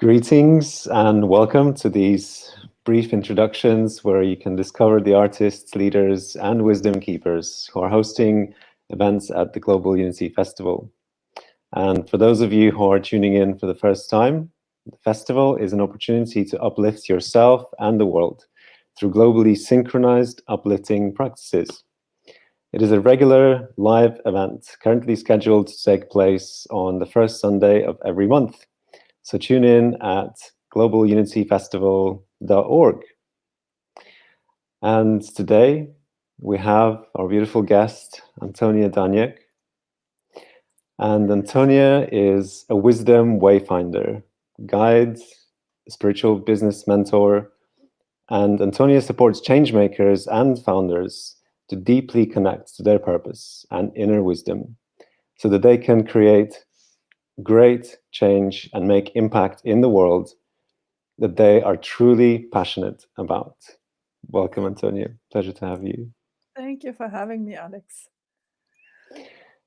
Greetings and welcome to these brief introductions where you can discover the artists, leaders, and wisdom keepers who are hosting events at the Global Unity Festival. And for those of you who are tuning in for the first time, the festival is an opportunity to uplift yourself and the world through globally synchronized uplifting practices. It is a regular live event currently scheduled to take place on the first Sunday of every month. So tune in at globalunityfestival.org. And today we have our beautiful guest, Antonia Daniek. And Antonia is a wisdom wayfinder, guide, spiritual business mentor, and Antonia supports changemakers and founders to deeply connect to their purpose and inner wisdom so that they can create great change and make impact in the world that they are truly passionate about. Welcome, Antonia. Pleasure to have you. Thank you for having me, Alex.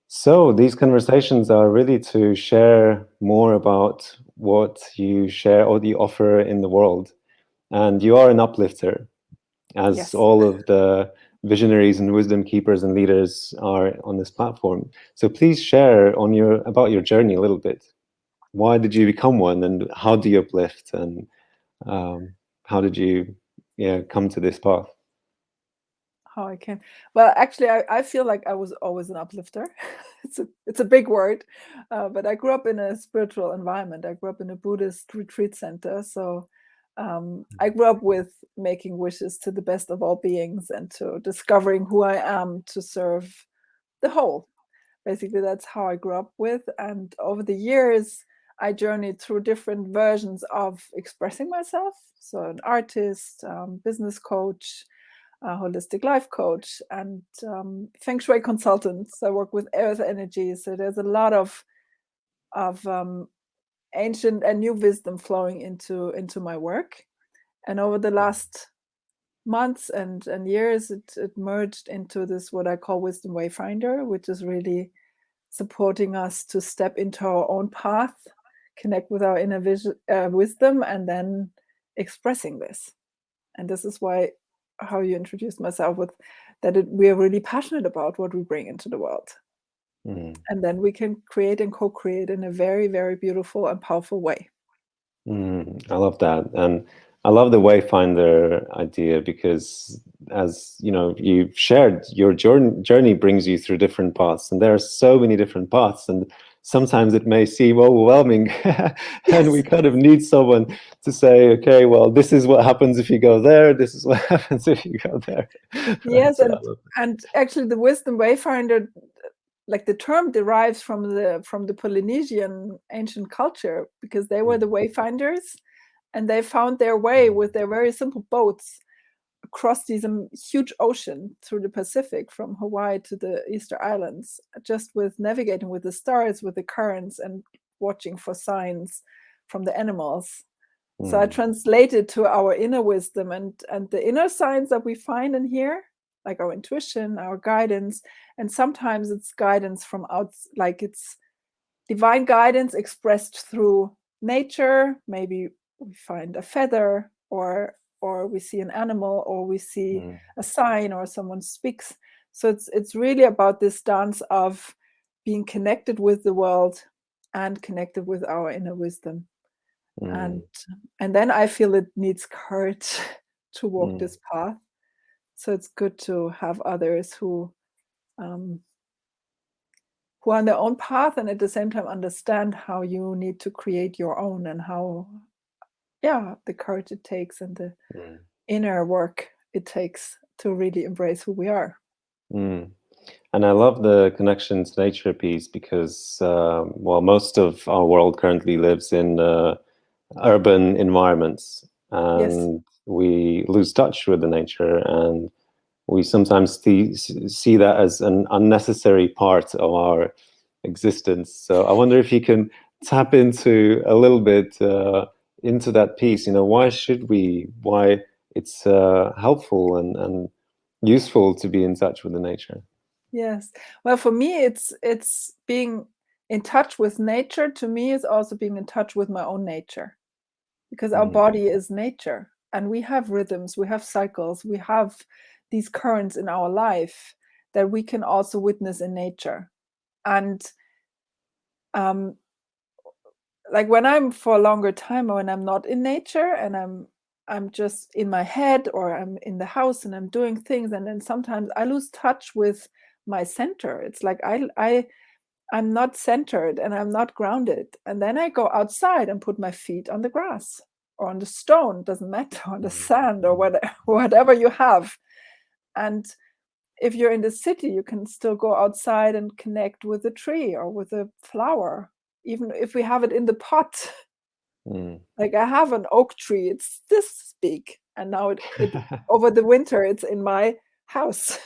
So these conversations are really to share more about what you share or you offer in the world. And you are an uplifter, as Yes. all of the visionaries and wisdom keepers and leaders are on this platform. So please share about your journey a little bit. Why did you become one, and how do you uplift, and how did you come to this path? How I can. Well, actually, I feel like I was always an uplifter. It's a big word, but I grew up in a spiritual environment. I grew up in a Buddhist retreat center, so I grew up with making wishes to the best of all beings and to discovering who I am to serve the whole. Basically, that's how I grew up with, and over the years, I journeyed through different versions of expressing myself. So, an artist, business coach, a holistic life coach, and feng shui consultant. So I work with earth energy. So there's a lot of ancient and new wisdom flowing into my work. And over the last months and years, it merged into this what I call wisdom wayfinder, which is really supporting us to step into our own path, connect with our inner wisdom, and then expressing this. And this is why how you introduced myself with that we're really passionate about what we bring into the world. And then we can create and co-create in a very, very beautiful and powerful way. I love that. And I love the Wayfinder idea because, as you know, you've shared, your journey brings you through different paths, and there are so many different paths, and sometimes it may seem overwhelming. And we kind of need someone to say, okay, well, this is what happens if you go there, this is what happens if you go there. Yes, and actually the wisdom wayfinder, like the term, derives from the Polynesian ancient culture, because they were the wayfinders, and they found their way with their very simple boats across these huge ocean through the Pacific, from Hawaii to the Easter Islands, just with navigating with the stars, with the currents, and watching for signs from the animals. So I translated to our inner wisdom and the inner signs that we find in here, like our intuition, our guidance, and sometimes it's guidance from like it's divine guidance expressed through nature. Maybe we find a feather, or we see an animal, or we see a sign, or someone speaks. So it's really about this dance of being connected with the world and connected with our inner wisdom. And then I feel it needs courage to walk this path. So it's good to have others who are on their own path, and at the same time understand how you need to create your own, and how the courage it takes, and the inner work it takes to really embrace who we are. And I love the connection to nature piece because, most of our world currently lives in urban environments, and we lose touch with the nature, and we sometimes see that as an unnecessary part of our existence. So I wonder if you can tap into a little bit into that piece. Why should we? Why it's helpful and useful to be in touch with the nature? Yes. Well, for me, it's being in touch with nature. To me, is also being in touch with my own nature. because our body is nature, and we have rhythms, we have cycles, we have these currents in our life that we can also witness in nature. And like when I'm for a longer time, or when I'm not in nature and I'm just in my head, or I'm in the house and I'm doing things, and then sometimes I lose touch with my center. It's like I'm not centered and I'm not grounded. And then I go outside and put my feet on the grass or on the stone, doesn't matter, on the sand or whatever you have. And if you're in the city, you can still go outside and connect with a tree or with a flower, even if we have it in the pot. Like I have an oak tree, it's this big, and now it over the winter it's in my house.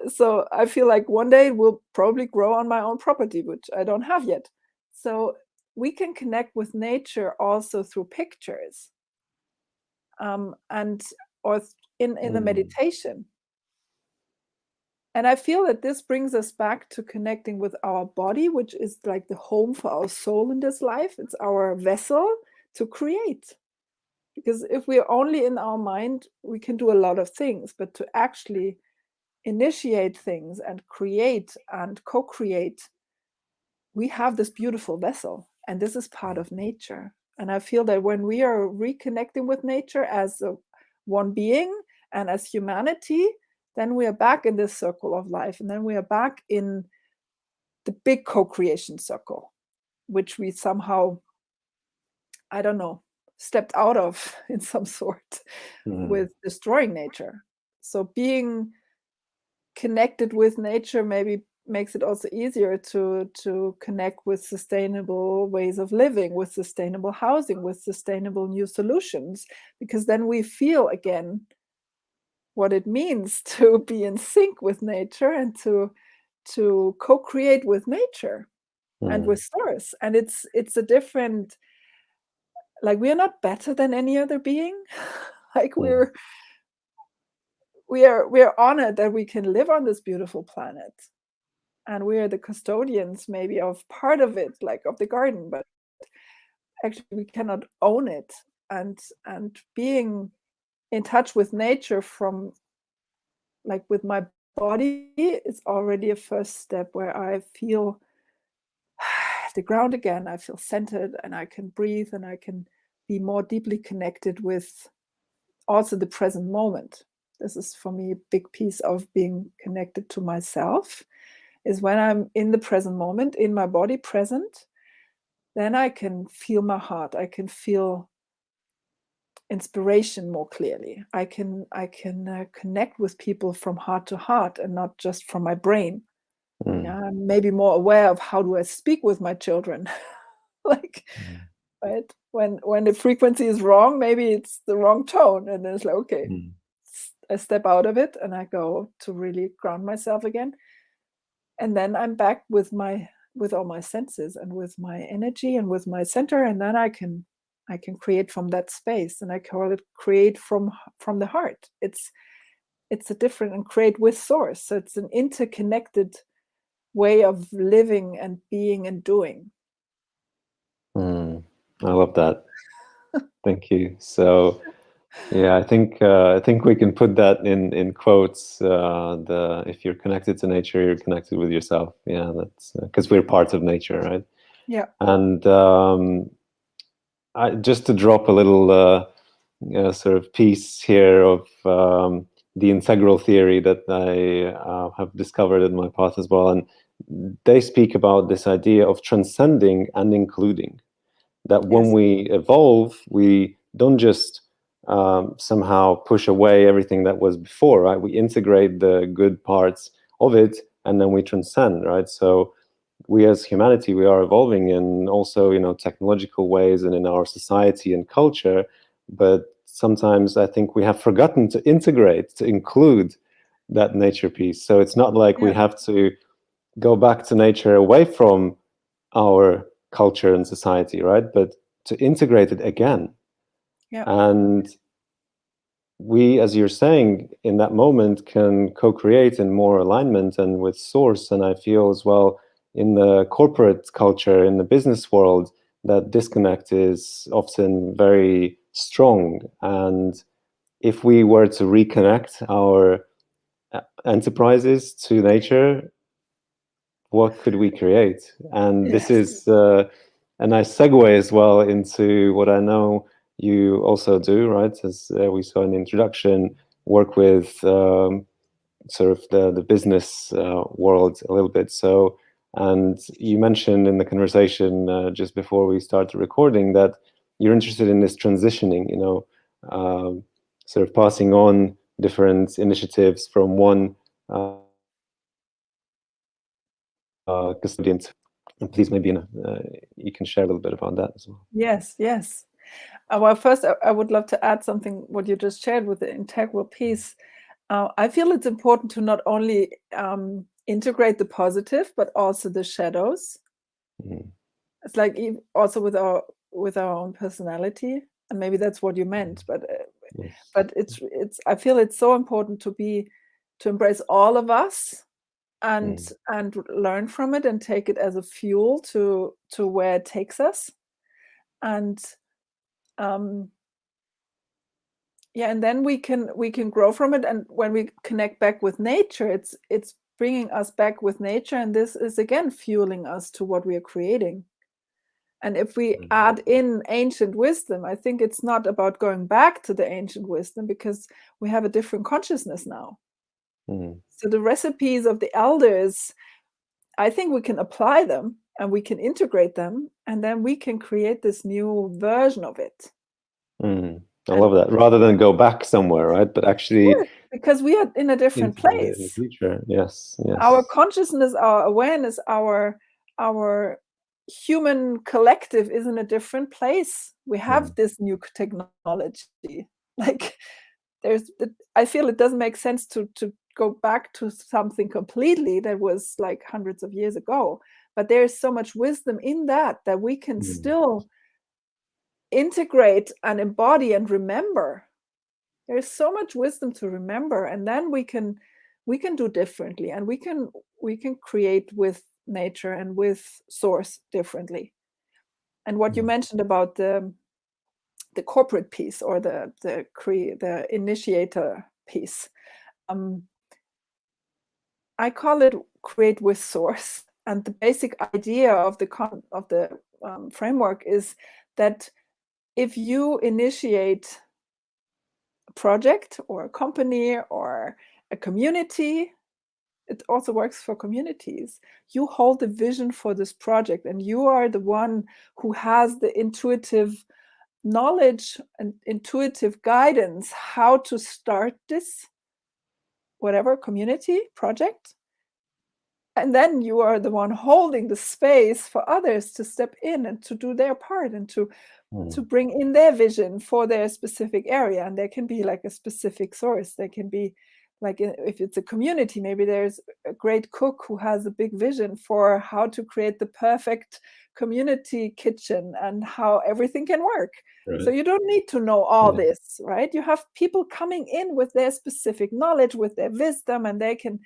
So I feel like one day it will probably grow on my own property, which I don't have yet. So we can connect with nature also through pictures, and or in the meditation. And I feel that this brings us back to connecting with our body, which is like the home for our soul in this life. It's our vessel to create. Because if we're only in our mind, we can do a lot of things, but to actually initiate things and create and co-create, we have this beautiful vessel, and this is part of nature. And I feel that when we are reconnecting with nature as one being and as humanity, then we are back in this circle of life, and then we are back in the big co-creation circle, which we somehow, I don't know, stepped out of in some sort with destroying nature. So being connected with nature maybe makes it also easier to connect with sustainable ways of living, with sustainable housing, with sustainable new solutions, because then we feel again what it means to be in sync with nature and to co-create with nature and with source. And it's a different, like we are not better than any other being. Like we are honored that we can live on this beautiful planet, and we are the custodians maybe of part of it, like of the garden, but actually we cannot own it. And being in touch with nature from, like with my body, is already a first step where I feel the ground again. I feel centered, and I can breathe, and I can be more deeply connected with also the present moment. This is for me a big piece of being connected to myself, is when I'm in the present moment, in my body present, then I can feel my heart. I can feel inspiration more clearly. I can connect with people from heart to heart and not just from my brain. Yeah, I'm maybe more aware of how do I speak with my children. Like, right? When the frequency is wrong, maybe it's the wrong tone, and then it's like, okay, I step out of it and I go to really ground myself again. And then I'm back with all my senses and with my energy and with my center, and then I can create from that space, and I call it create from the heart. It's a different, and create with source. So it's an interconnected way of living and being and doing. I love that. Thank you. So yeah, I think we can put that in quotes. If you're connected to nature, you're connected with yourself. Yeah, that's because we're part of nature, right? Yeah. And just to drop a little sort of piece here of the integral theory that I have discovered in my path as well, and they speak about this idea of transcending and including. That when we evolve, we don't just somehow push away everything that was before, right? We integrate the good parts of it, and then we transcend, right? So we as humanity, we are evolving in also, technological ways and in our society and culture, but sometimes I think we have forgotten to integrate, to include that nature piece. So it's not like we have to go back to nature away from our culture and society, right? But to integrate it again. And we, as you're saying, in that moment can co-create in more alignment and with source. And I feel as well in the corporate culture, in the business world, that disconnect is often very strong. And if we were to reconnect our enterprises to nature, what could we create? And Yes. this is a nice segue as well into what I know you also do, right? As we saw in the introduction, work with sort of the business world a little bit. So, and you mentioned in the conversation just before we started recording that you're interested in this transitioning, you know, sort of passing on different initiatives from one custodian. And please, maybe you can share a little bit about that as well. Yes, yes. Well, first, I would love to add something what you just shared with the integral piece. I feel it's important to not only integrate the positive, but also the shadows. Mm. It's like also with our own personality, and maybe that's what you meant. But Yes. but it's I feel it's so important to embrace all of us and learn from it and take it as a fuel to where it takes us. And yeah, and then we can grow from it. And when we connect back with nature, it's bringing us back with nature, and this is again fueling us to what we are creating. And if we add in ancient wisdom, I think it's not about going back to the ancient wisdom, because we have a different consciousness now. So the recipes of the elders, I think we can apply them and we can integrate them, and then we can create this new version of it. I love that. Rather than go back somewhere, right? But actually, because we are in a different place. In the future, yes, yes. Our consciousness, our awareness, our human collective is in a different place. We have this new technology. Like I feel it doesn't make sense to go back to something completely that was like hundreds of years ago. But there is so much wisdom in that we can still integrate and embody and remember. There's so much wisdom to remember, and then we can do differently, and we can create with nature and with source differently. And what you mentioned about the corporate piece or the initiator piece, I call it create with source. And the basic idea of the framework is that if you initiate a project or a company or a community, it also works for communities. You hold the vision for this project, and you are the one who has the intuitive knowledge and intuitive guidance how to start this whatever community project. And then you are the one holding the space for others to step in and to do their part and to bring in their vision for their specific area. And there can be like a specific source. There can be like, if it's a community, maybe there's a great cook who has a big vision for how to create the perfect community kitchen and how everything can work. Right. So you don't need to know all this, right? You have people coming in with their specific knowledge, with their wisdom, and they can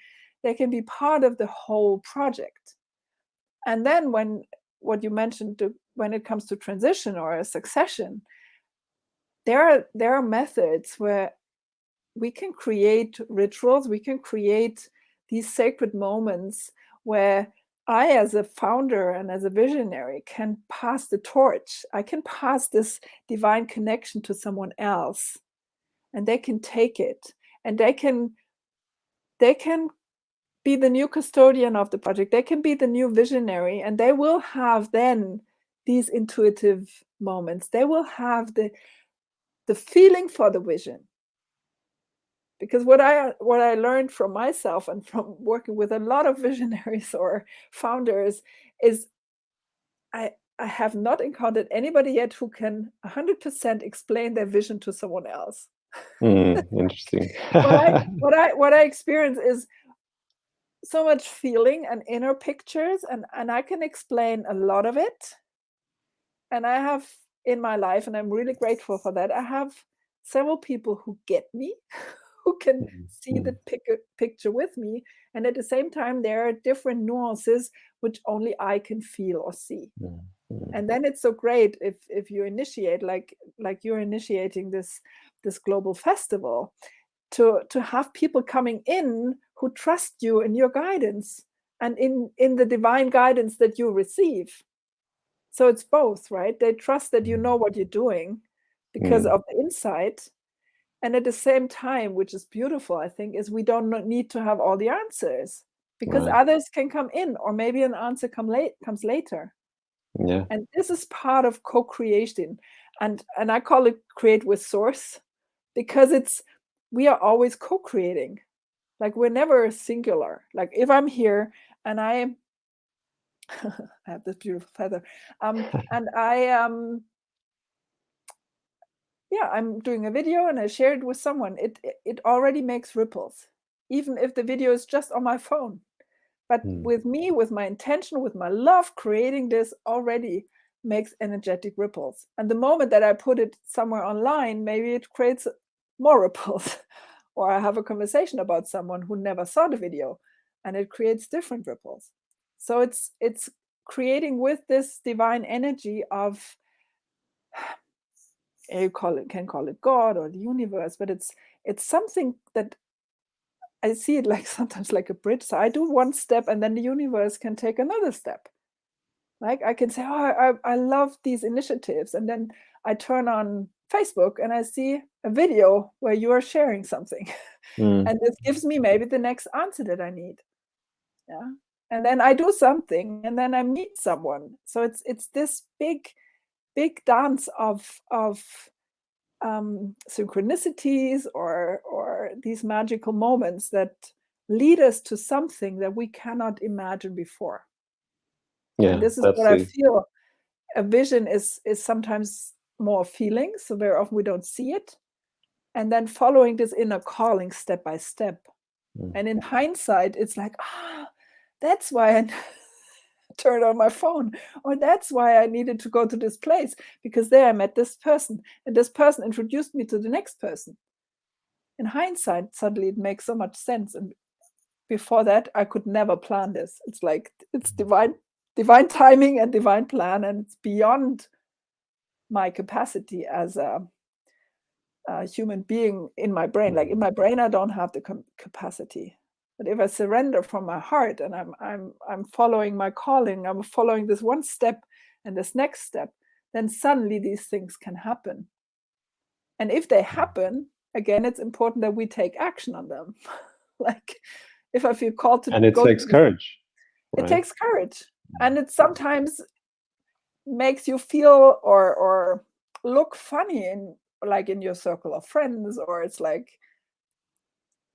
be part of the whole project. And then what you mentioned, when it comes to transition or a succession, there are methods where we can create rituals, we can create these sacred moments where I, as a founder and as a visionary, can pass the torch. I can pass this divine connection to someone else, and they can take it, and they can be the new custodian of the project. They can be the new visionary, and they will have then these intuitive moments. They will have the feeling for the vision. Because what I learned from myself and from working with a lot of visionaries or founders is I have not encountered anybody yet who can 100% explain their vision to someone else. Interesting. what I experience is so much feeling and inner pictures, and I can explain a lot of it. And I have in my life, and I'm really grateful for that, I have several people who get me, who can see the picture with me. And at the same time, there are different nuances which only I can feel or see. And then it's so great if you initiate, like you're initiating this global festival, to have people coming in who trust you in your guidance and in the divine guidance that you receive. So it's both, right? They trust that you know what you're doing because of the insight. And at the same time, which is beautiful, I think, is we don't need to have all the answers, because others can come in, or maybe an answer comes later. Yeah. And this is part of co-creation. And I call it create with source, because we are always co-creating. Like, we're never singular. Like, if I'm here and I have this beautiful feather, and I'm doing a video and I share it with someone, it already makes ripples, even if the video is just on my phone. But with me, with my intention, with my love, creating this already makes energetic ripples. And the moment that I put it somewhere online, maybe it creates more ripples. Or I have a conversation about someone who never saw the video, and it creates different ripples. So it's creating with this divine energy of, you can call it God or the universe, but it's something that I see it like sometimes like a bridge. So I do one step and then the universe can take another step. Like, I can say, oh, I love these initiatives. And then I turn on Facebook and I see a video where you are sharing something. And this gives me maybe the next answer that I need. Yeah. And then I do something and then I meet someone. So it's this big dance of synchronicities or these magical moments that lead us to something that we cannot imagine before. Yeah, and this is what I feel. A vision is sometimes more feeling, so very often we don't see it, and then following this inner calling step by step. And in hindsight, it's like, that's why I turned on my phone, or that's why I needed to go to this place, because there I met this person, and this person introduced me to the next person. In hindsight, suddenly it makes so much sense. And before that, I could never plan this. It's like, it's divine timing and divine plan, and it's beyond my capacity as a human being in my brain. Like, in my brain, I don't have the capacity. But if I surrender from my heart and I'm following my calling, I'm following this one step and this next step, then suddenly these things can happen. And if they happen, again, it's important that we take action on them. Like, if I feel called to, and it takes courage. Right? It takes courage, and it sometimes makes you feel or look funny in your circle of friends, or it's like,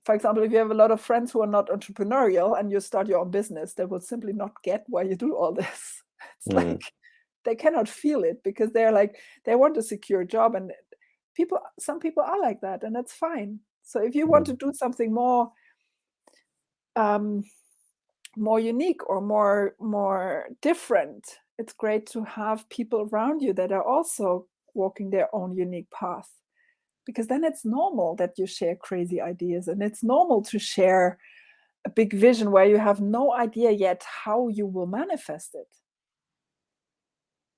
for example, if you have a lot of friends who are not entrepreneurial and you start your own business, they will simply not get why you do all this. It's like they cannot feel it, because they're like, they want a secure job, and some people are like that, and that's fine. So if you want to do something more unique or more different, it's great to have people around you that are also walking their own unique path. Because then it's normal that you share crazy ideas, and it's normal to share a big vision where you have no idea yet how you will manifest it.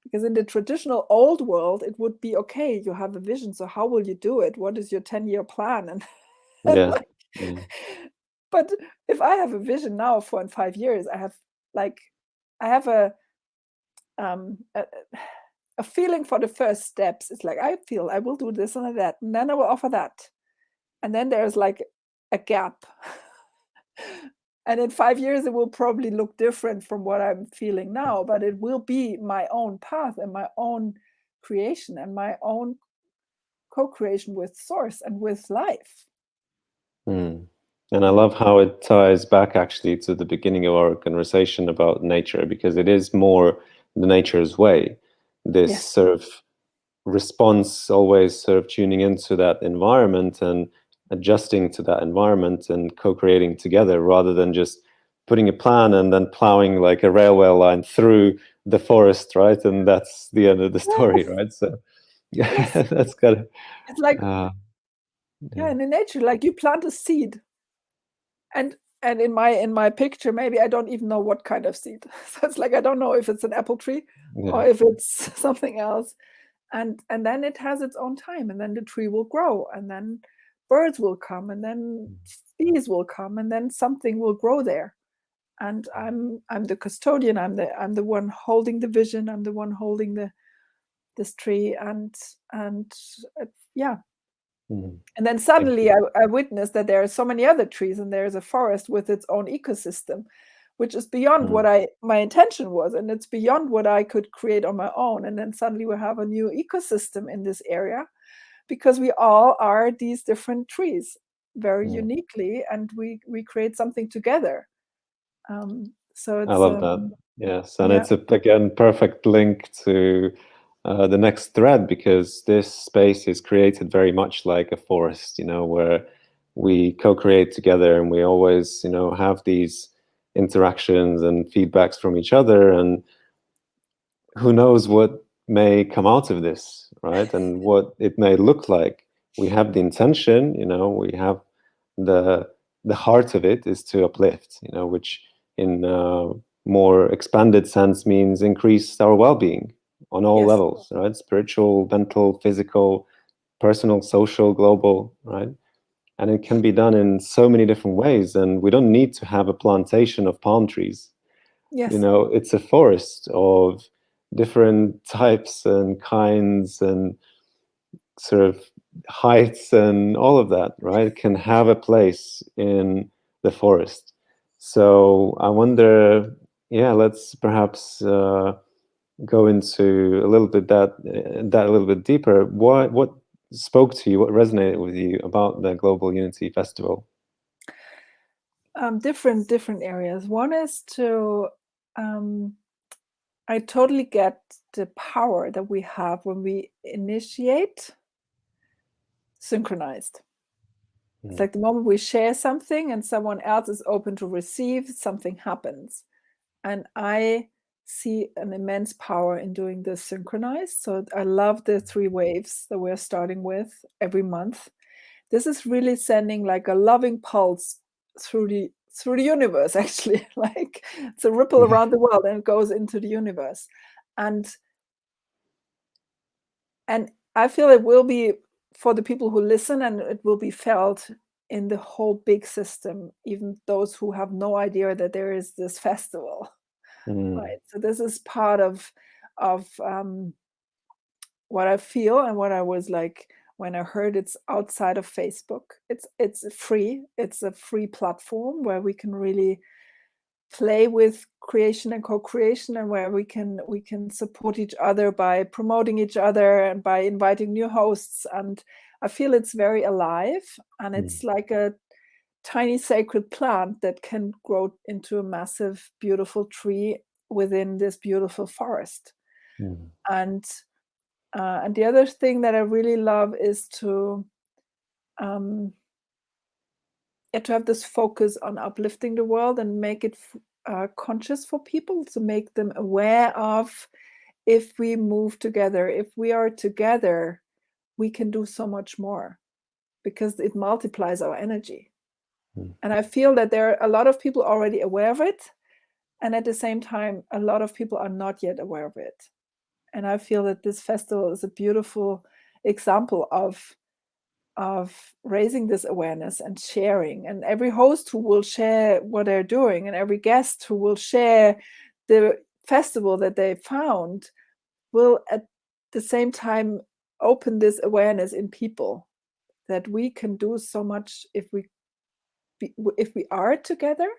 Because in the traditional old world, it would be, okay, you have a vision, so how will you do it? What is your 10-year plan? And but if I have a vision now for in 5 years, I have a feeling for the first steps. It's like, I feel I will do this and that, and then I will offer that. And then there's like a gap. And in 5 years, it will probably look different from what I'm feeling now, but it will be my own path and my own creation and my own co-creation with source and with life. And I love how it ties back actually to the beginning of our conversation about nature, because it is more the nature's way. This sort of response, always sort of tuning into that environment and adjusting to that environment and co-creating together, rather than just putting a plan and then plowing like a railway line through the forest, right? And that's the end of the story, right? So that's kind of, it's like Yeah, and in nature, like you plant a seed, and in my picture, maybe I don't even know what kind of seed. So it's like I don't know if it's an apple tree or if it's something else. And then it has its own time, and then the tree will grow, and then birds will come, and then bees will come, and then something will grow there. And I'm the custodian. I'm the one holding the vision. I'm the one holding this tree, and yeah. And then suddenly I witnessed that there are so many other trees, and there's a forest with its own ecosystem, which is beyond what my intention was, and it's beyond what I could create on my own. And then suddenly we have a new ecosystem in this area, because we all are these different trees very uniquely, and we create something together. So it's, I love that. Yes, and yeah. it's again perfect link to the next thread, because this space is created very much like a forest, where we co-create together, and we always, have these interactions and feedbacks from each other, and who knows what may come out of this, right? And what it may look like. We have the intention, we have the heart of it is to uplift, which in more expanded sense means increase our well-being on all levels, right? Spiritual, mental, physical, personal, social, global, right? And it can be done in so many different ways, and we don't need to have a plantation of palm trees. It's a forest of different types and kinds and sort of heights and all of that, right? Can have a place in the forest. So I wonder, let's perhaps go into a little bit that a little bit deeper. What spoke to you? What resonated with you about the Global Unity Festival? Different areas. One is to I totally get the power that we have when we initiate synchronized. It's like the moment we share something and someone else is open to receive, something happens. And I see an immense power in doing this synchronized. So I love the 3 waves that we're starting with every month. This is really sending like a loving pulse through the universe, actually. Like it's a ripple around the world, and it goes into the universe. And I feel it will be for the people who listen, and it will be felt in the whole big system, even those who have no idea that there is this festival. Right. So this is part of what I feel, and what I was like when I heard it's outside of Facebook. It's free. It's a free platform where we can really play with creation and co-creation, and where we can support each other by promoting each other and by inviting new hosts. And I feel it's very alive, and it's like a tiny sacred plant that can grow into a massive, beautiful tree within this beautiful forest. And the other thing that I really love is to have this focus on uplifting the world and make it conscious for people, to make them aware of, if we move together, if we are together, we can do so much more, because it multiplies our energy. And I feel that there are a lot of people already aware of it, and at the same time, a lot of people are not yet aware of it. And I feel that this festival is a beautiful example of raising this awareness and sharing. And every host who will share what they're doing, and every guest who will share the festival that they found, will at the same time open this awareness in people, that we can do so much if we are together.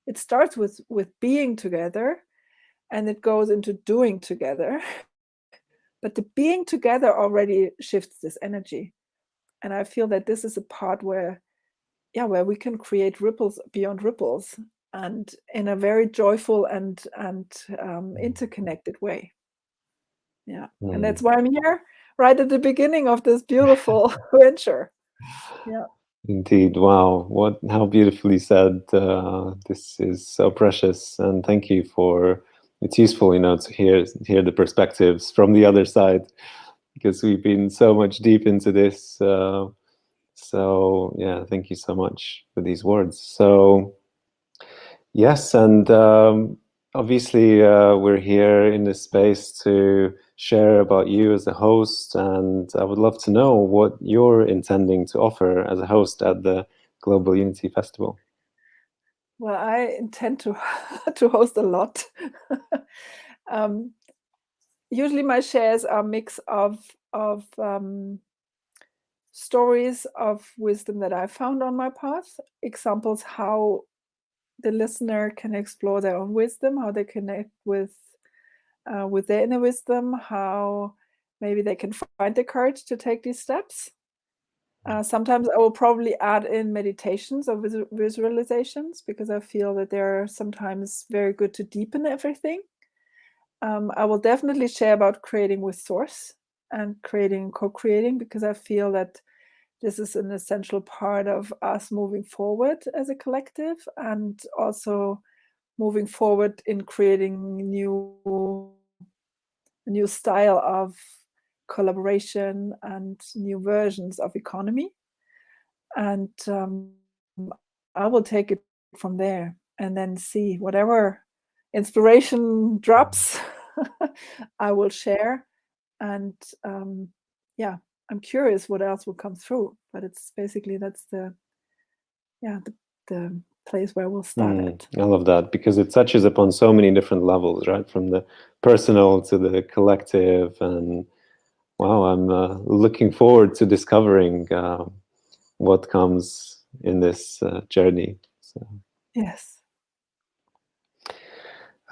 It starts with being together, and it goes into doing together. But the being together already shifts this energy. And I feel that this is a part where we can create ripples beyond ripples, and in a very joyful and interconnected way. Yeah. And that's why I'm here right at the beginning of this beautiful venture. Yeah. Indeed. Wow. How beautifully said. This is so precious. And thank you it's useful, to hear the perspectives from the other side, because we've been so much deep into this. So yeah, thank you so much for these words. So yes, and obviously we're here in this space to share about you as a host, and I would love to know what you're intending to offer as a host at the Global Unity Festival. Well, I intend to to host a lot. Usually my shares are a mix of stories of wisdom that I found on my path, examples how the listener can explore their own wisdom, how they connect with their inner wisdom, how maybe they can find the courage to take these steps. Sometimes I will probably add in meditations or visualizations, because I feel that they're sometimes very good to deepen everything. I will definitely share about creating with source and co-creating, because I feel that this is an essential part of us moving forward as a collective, and also moving forward in creating a new style of collaboration and new versions of economy. And I will take it from there and then see whatever inspiration drops. I will share. And yeah, I'm curious what else will come through, but it's basically that's the place where we'll start at. I love that, because it touches upon so many different levels, right? From the personal to the collective, and wow, I'm looking forward to discovering what comes in this journey. So. Yes.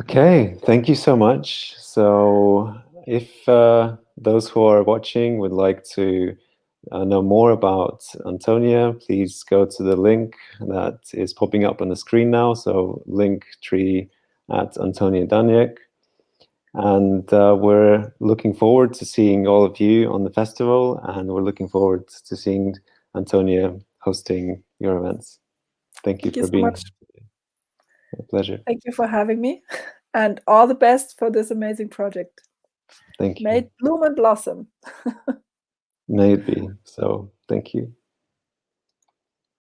Okay, thank you so much. So if those who are watching would like to know more about Antonia, please go to the link that is popping up on the screen now. So linktree at Antonia Daniek. And we're looking forward to seeing all of you on the festival, and we're looking forward to seeing Antonia hosting your events. Thank you for so being much. here. A pleasure. Thank you for having me, and all the best for this amazing project. Thank you. May it bloom and blossom. May it be. So, thank you.